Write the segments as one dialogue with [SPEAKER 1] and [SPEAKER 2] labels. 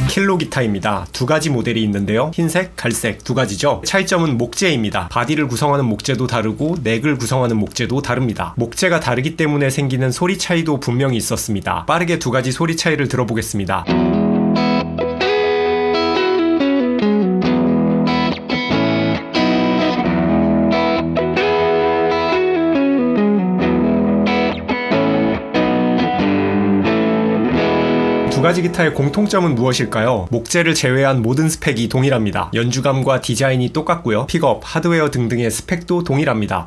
[SPEAKER 1] 킬로 기타입니다. 두 가지 모델이 있는데요. 흰색, 갈색 두 가지죠. 차이점은 목재입니다. 바디를 구성하는 목재도 다르고 넥을 구성하는 목재도 다릅니다. 목재가 다르기 때문에 생기는 소리 차이도 분명히 있었습니다. 빠르게 두 가지 소리 차이를 들어보겠습니다. 두 가지 기타의 공통점은 무엇일까요? 목재를 제외한 모든 스펙이 동일합니다. 연주감과 디자인이 똑같고요. 픽업, 하드웨어 등등의 스펙도 동일합니다.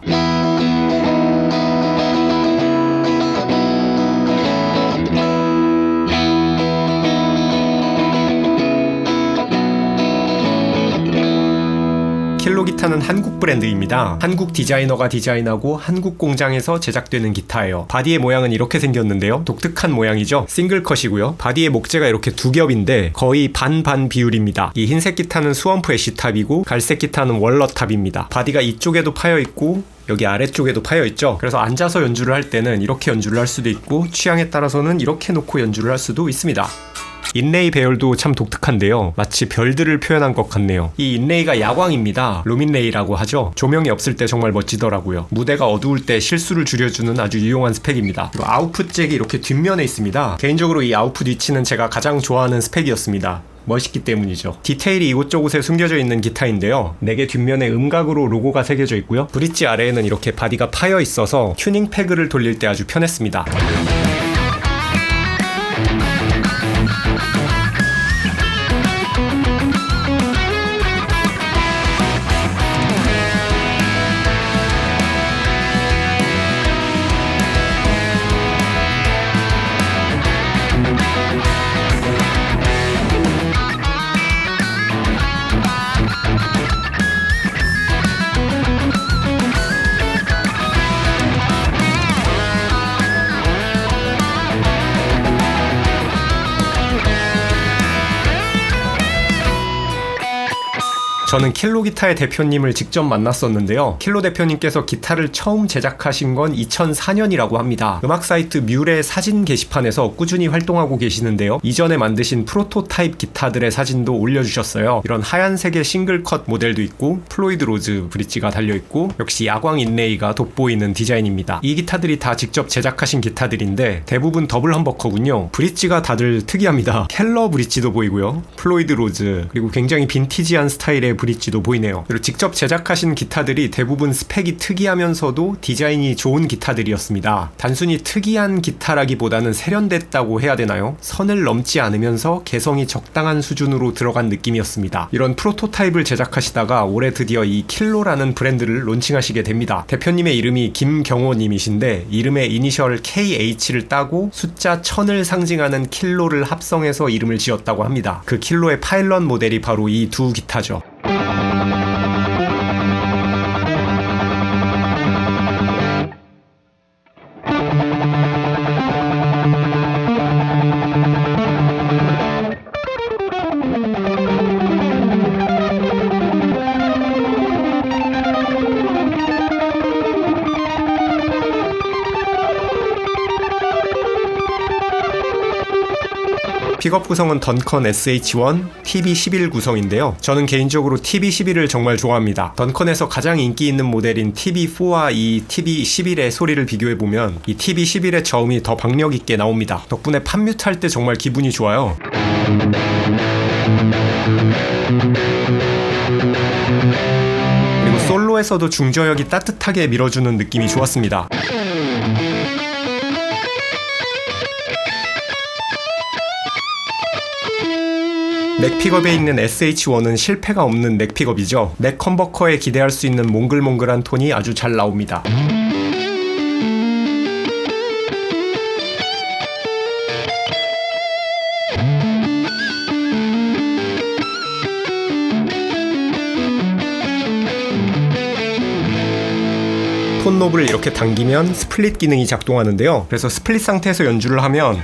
[SPEAKER 1] 킬로 기타는 한국 브랜드입니다. 한국 디자이너가 디자인하고 한국 공장에서 제작되는 기타예요. 바디의 모양은 이렇게 생겼는데요. 독특한 모양이죠. 싱글컷이고요. 바디의 목재가 이렇게 두 겹인데 거의 반반 비율입니다. 이 흰색 기타는 수엄프 애쉬탑이고 갈색 기타는 월러탑입니다. 바디가 이쪽에도 파여있고 여기 아래쪽에도 파여있죠. 그래서 앉아서 연주를 할 때는 이렇게 연주를 할 수도 있고 취향에 따라서는 이렇게 놓고 연주를 할 수도 있습니다. 인레이 배열도 참 독특한데요. 마치 별들을 표현한 것 같네요. 이 인레이가 야광입니다. 루민레이라고 하죠. 조명이 없을 때 정말 멋지더라고요. 무대가 어두울 때 실수를 줄여주는 아주 유용한 스펙입니다. 그리고 아웃풋 잭이 이렇게 뒷면에 있습니다. 개인적으로 이 아웃풋 위치는 제가 가장 좋아하는 스펙이었습니다. 멋있기 때문이죠. 디테일이 이곳저곳에 숨겨져 있는 기타인데요. 넥의 뒷면에 음각으로 로고가 새겨져 있고요. 브릿지 아래에는 이렇게 바디가 파여 있어서 튜닝 패그를 돌릴 때 아주 편했습니다. 저는 킬로 기타의 대표님을 직접 만났었는데요. 킬로 대표님께서 기타를 처음 제작하신 건 2004년이라고 합니다. 음악 사이트 뮬의 사진 게시판에서 꾸준히 활동하고 계시는데요. 이전에 만드신 프로토타입 기타들의 사진도 올려주셨어요. 이런 하얀색의 싱글컷 모델도 있고 플로이드 로즈 브릿지가 달려있고 역시 야광 인레이가 돋보이는 디자인입니다. 이 기타들이 다 직접 제작하신 기타들인데 대부분 더블 험버커군요. 브릿지가 다들 특이합니다. 켈러 브릿지도 보이고요. 플로이드 로즈 그리고 굉장히 빈티지한 스타일의 브릿지도 보이네요. 그리고 직접 제작하신 기타들이 대부분 스펙이 특이하면서도 디자인이 좋은 기타들이었습니다. 단순히 특이한 기타라기보다는 세련됐다고 해야 되나요? 선을 넘지 않으면서 개성이 적당한 수준으로 들어간 느낌이었습니다. 이런 프로토타입을 제작하시다가 올해 드디어 이 킬로라는 브랜드를 론칭하시게 됩니다. 대표님의 이름이 김경호님이신데 이름의 이니셜 KH를 따고 숫자 1000을 상징하는 킬로를 합성해서 이름을 지었다고 합니다. 그 킬로의 파일럿 모델이 바로 이 두 기타죠. 픽업 구성은 던컨 SH1, TB11 구성인데요. 저는 개인적으로 TB11을 정말 좋아합니다. 던컨에서 가장 인기 있는 모델인 TB4와 이 TB11의 소리를 비교해보면 이 TB11의 저음이 더 박력있게 나옵니다. 덕분에 팝뮤트 할 때 정말 기분이 좋아요. 그리고 솔로에서도 중저역이 따뜻하게 밀어주는 느낌이 좋았습니다. 넥 픽업에 있는 SH1은 실패가 없는 넥 픽업이죠. 넥 컴버커에 기대할 수 있는 몽글몽글한 톤이 아주 잘 나옵니다. 톤 노브를 이렇게 당기면 스플릿 기능이 작동하는데요. 그래서 스플릿 상태에서 연주를 하면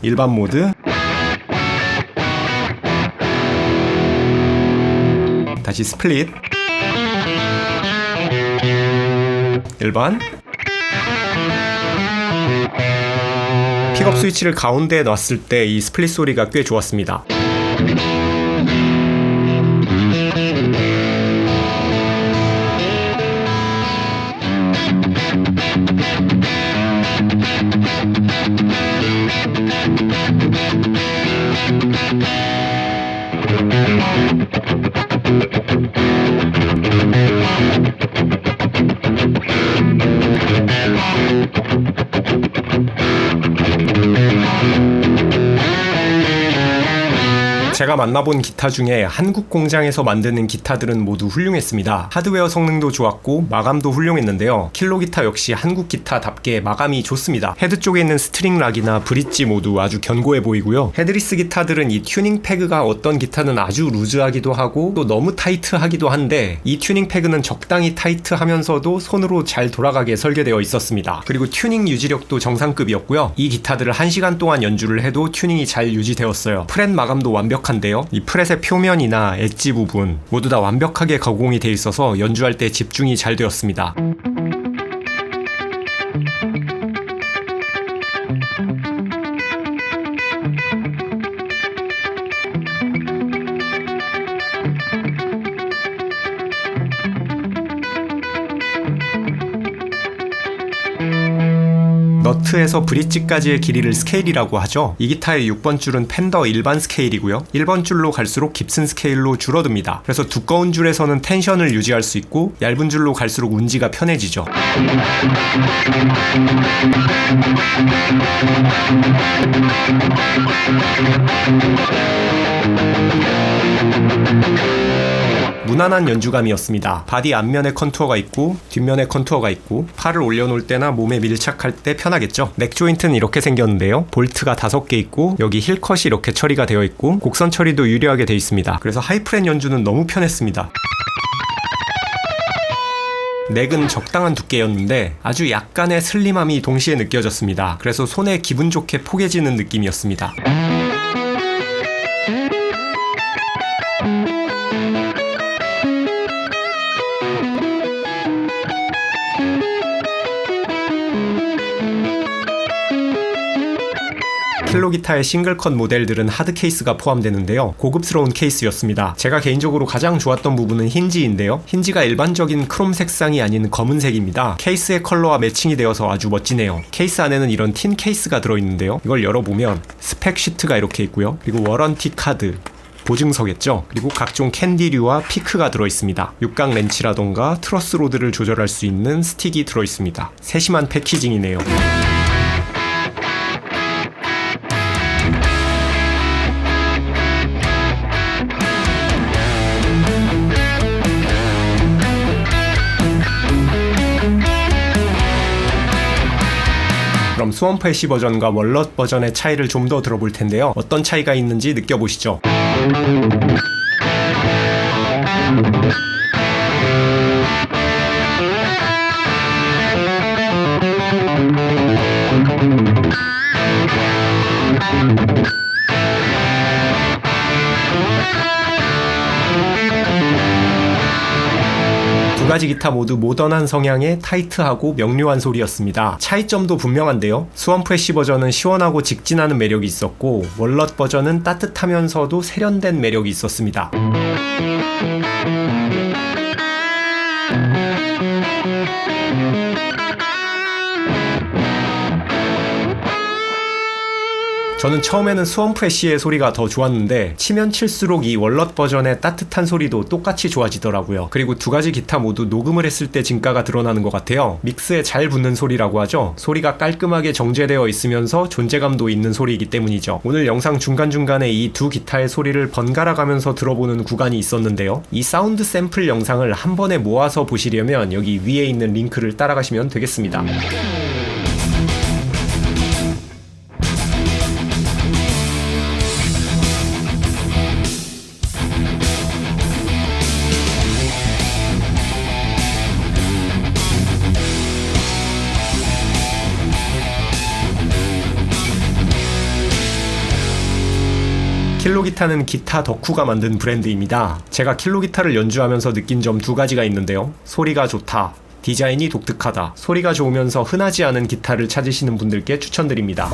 [SPEAKER 1] 일반 모드, 다시 스플릿, 일반. 픽업 스위치를 가운데에 놨을 때 이 스플릿 소리가 꽤 좋았습니다. 제가 만나본 기타 중에 한국 공장에서 만드는 기타들은 모두 훌륭했습니다. 하드웨어 성능도 좋았고 마감도 훌륭했는데요. 킬로 기타 역시 한국 기타답게 마감이 좋습니다. 헤드 쪽에 있는 스트링 락이나 브릿지 모두 아주 견고해 보이고요. 헤드리스 기타들은 이 튜닝 패그가 어떤 기타는 아주 루즈하기도 하고 또 너무 타이트하기도 한데 이 튜닝 패그는 적당히 타이트하면서도 손으로 잘 돌아가게 설계되어 있었습니다. 그리고 튜닝 유지력도 정상급이었고요. 이 기타들을 1시간 동안 연주를 해도 튜닝이 잘 유지되었어요. 프렛 마감도 완벽한데요. 이 프렛의 표면이나 엣지 부분 모두 다 완벽하게 가공이 되어 있어서 연주할 때 집중이 잘 되었습니다. 너트에서 브릿지까지의 길이를 스케일이라고 하죠. 이 기타의 6번 줄은 펜더 일반 스케일이고요. 1번 줄로 갈수록 깁슨 스케일로 줄어듭니다. 그래서 두꺼운 줄에서는 텐션을 유지할 수 있고 얇은 줄로 갈수록 운지가 편해지죠. 무난한 연주감이었습니다. 바디 앞면에 컨투어가 있고 뒷면에 컨투어가 있고 팔을 올려놓을 때나 몸에 밀착할 때 편하겠죠. 넥 조인트는 이렇게 생겼는데요. 볼트가 5개 있고 여기 힐컷이 이렇게 처리가 되어 있고 곡선 처리도 유려하게 되어 있습니다. 그래서 하이프렛 연주는 너무 편했습니다. 넥은 적당한 두께였는데 아주 약간의 슬림함이 동시에 느껴졌습니다. 그래서 손에 기분 좋게 포개지는 느낌이었습니다. 킬로 기타의 싱글컷 모델들은 하드 케이스가 포함되는데요. 고급스러운 케이스였습니다. 제가 개인적으로 가장 좋았던 부분은 힌지인데요. 힌지가 일반적인 크롬 색상이 아닌 검은색입니다. 케이스의 컬러와 매칭이 되어서 아주 멋지네요. 케이스 안에는 이런 틴 케이스가 들어있는데요. 이걸 열어보면 스펙 시트가 이렇게 있고요. 그리고 워런티 카드, 보증서겠죠. 그리고 각종 캔디류와 피크가 들어있습니다. 육각 렌치라던가 트러스 로드를 조절할 수 있는 스틱이 들어있습니다. 세심한 패키징이네요. 그럼 스왑프 애쉬 버전과 월넛 버전의 차이를 좀 더 들어볼 텐데요. 어떤 차이가 있는지 느껴보시죠. 두 가지 기타 모두 모던한 성향의 타이트하고 명료한 소리였습니다. 차이점도 분명한데요. 스왑프 애쉬 버전은 시원하고 직진하는 매력이 있었고 월넛 버전은 따뜻하면서도 세련된 매력이 있었습니다. 저는 처음에는 스왑프 애쉬의 소리가 더 좋았는데 치면 칠수록 이 월넛 버전의 따뜻한 소리도 똑같이 좋아지더라고요. 그리고 두 가지 기타 모두 녹음을 했을 때 진가가 드러나는 것 같아요. 믹스에 잘 붙는 소리라고 하죠. 소리가 깔끔하게 정제되어 있으면서 존재감도 있는 소리이기 때문이죠. 오늘 영상 중간중간에 이 두 기타의 소리를 번갈아 가면서 들어보는 구간이 있었는데요. 이 사운드 샘플 영상을 한 번에 모아서 보시려면 여기 위에 있는 링크를 따라가시면 되겠습니다. 킬로 기타는 기타 덕후가 만든 브랜드입니다. 제가 킬로 기타를 연주하면서 느낀 점 두 가지가 있는데요. 소리가 좋다. 디자인이 독특하다. 소리가 좋으면서 흔하지 않은 기타를 찾으시는 분들께 추천드립니다.